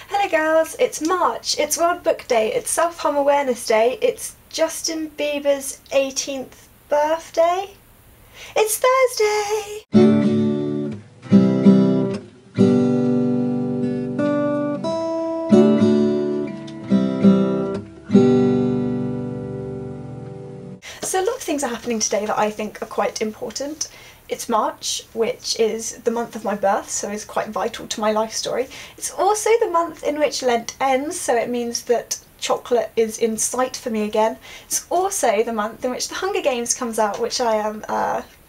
Hello girls, it's March, it's World Book Day, it's Self-Harm Awareness Day, it's Justin Bieber's 18th birthday. It's Thursday! So a lot of things are happening today that I think are quite important. It's March, which is the month of my birth, so is quite vital to my life story. It's also the month in which Lent ends, so it means that chocolate is in sight for me again. It's also the month in which The Hunger Games comes out, which I am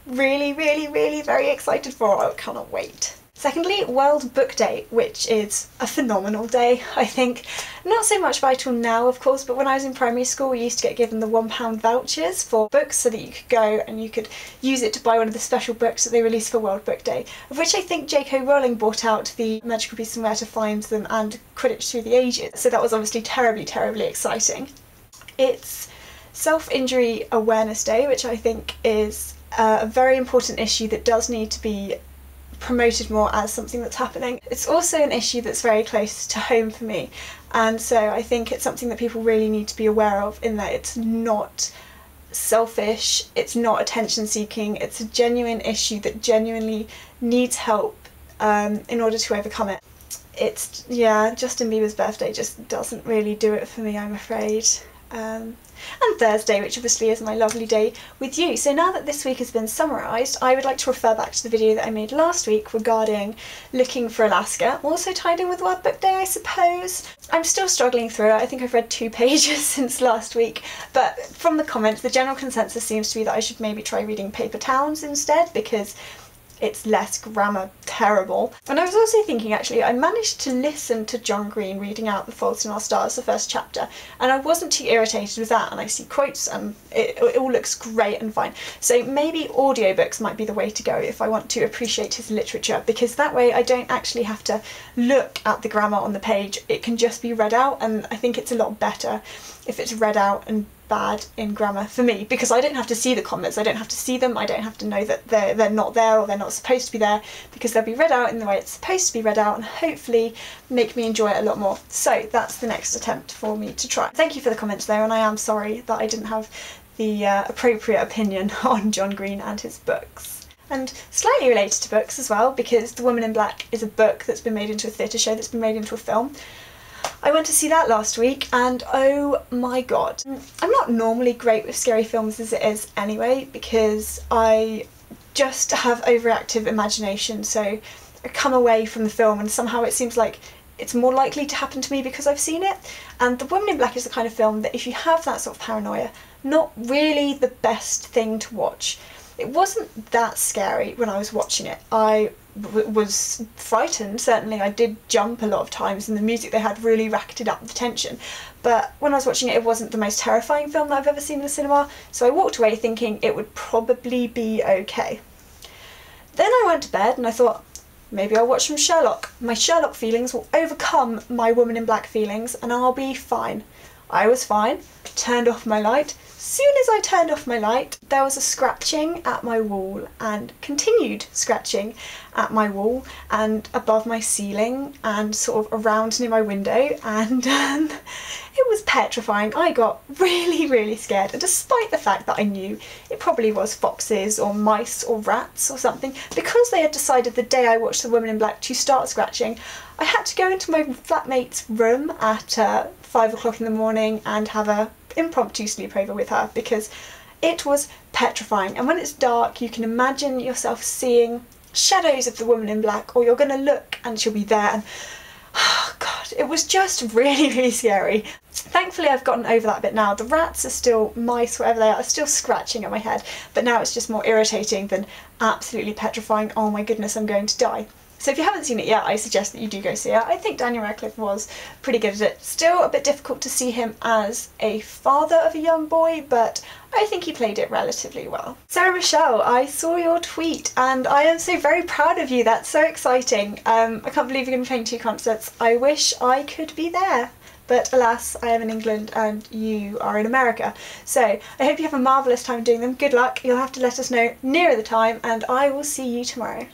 really very excited for. I cannot wait. Secondly, World Book Day, which is a phenomenal day, I think. Not so much vital now, of course, but when I was in primary school we used to get given the £1 vouchers for books so that you could go and you could use it to buy one of the special books that they released for World Book Day, of which I think J.K. Rowling bought out the Magical Beasts and Where to Find Them and Quidditch Through the Ages, so that was obviously terribly exciting. It's Self-Injury Awareness Day, which I think is a very important issue that does need to be promoted more as something that's happening. It's also an issue that's very close to home for me, and so I think it's something that people really need to be aware of, in that it's not selfish, it's not attention seeking, it's a genuine issue that genuinely needs help in order to overcome it. It's, yeah, Justin Bieber's birthday just doesn't really do it for me, I'm afraid. And Thursday, which obviously is my lovely day with you. So now that this week has been summarised, I would like to refer back to the video that I made last week regarding looking for Alaska, also tied in with World Book Day, I suppose. I'm still struggling through it. I think I've read 2 pages since last week, but from the comments the general consensus seems to be that I should maybe try reading Paper Towns instead, because it's less grammar terrible. And I was also thinking, actually, I managed to listen to John Green reading out The Fault in Our Stars, the first chapter, and I wasn't too irritated with that, and I see quotes and it all looks great and fine. So maybe audiobooks might be the way to go if I want to appreciate his literature, because that way I don't actually have to look at the grammar on the page, it can just be read out, and I think it's a lot better if it's read out and bad in grammar for me, because I don't have to see the comments, I don't have to see them, I don't have to know that they're not there or they're not supposed to be there, because they'll be read out in the way it's supposed to be read out and hopefully make me enjoy it a lot more. So that's the next attempt for me to try. Thank you for the comments though, and I am sorry that I didn't have the appropriate opinion on John Green and his books. And slightly related to books as well, because The Woman in Black is a book that's been made into a theatre show that's been made into a film. I went to see that last week and oh my god. I'm not normally great with scary films as it is anyway, because I just have overactive imagination, so I come away from the film and somehow it seems like it's more likely to happen to me because I've seen it. And The Woman in Black is the kind of film that if you have that sort of paranoia, not really the best thing to watch. It wasn't that scary when I was watching it. I was frightened, certainly. I did jump a lot of times and the music they had really racketed up the tension, but when I was watching it, it wasn't the most terrifying film that I've ever seen in the cinema, so I walked away thinking it would probably be okay. Then I went to bed and I thought, maybe I'll watch some Sherlock. My Sherlock feelings will overcome my Woman in Black feelings and I'll be fine. I was fine, turned off my light. As soon as I turned off my light, there was a scratching at my wall and continued scratching at my wall and above my ceiling and sort of around near my window, and it was petrifying. I got really scared, and despite the fact that I knew it probably was foxes or mice or rats or something, because they had decided the day I watched The Woman in Black to start scratching, I had to go into my flatmate's room at 5 o'clock in the morning and have a impromptu sleepover with her, because it was petrifying. And when it's dark you can imagine yourself seeing shadows of the Woman in Black, or you're going to look and she'll be there, and oh god, it was just really scary. Thankfully I've gotten over that bit now. The rats are still, mice, whatever they are still scratching at my head, but now it's just more irritating than absolutely petrifying. Oh my goodness, I'm going to die. So if you haven't seen it yet, I suggest that you do go see it. I think Daniel Radcliffe was pretty good at it. Still a bit difficult to see him as a father of a young boy, but I think he played it relatively well. Sarah Michelle, I saw your tweet and I am so very proud of you. That's so exciting. I can't believe you're going to be playing 2 concerts. I wish I could be there, but alas, I am in England and you are in America. So I hope you have a marvellous time doing them. Good luck. You'll have to let us know nearer the time and I will see you tomorrow.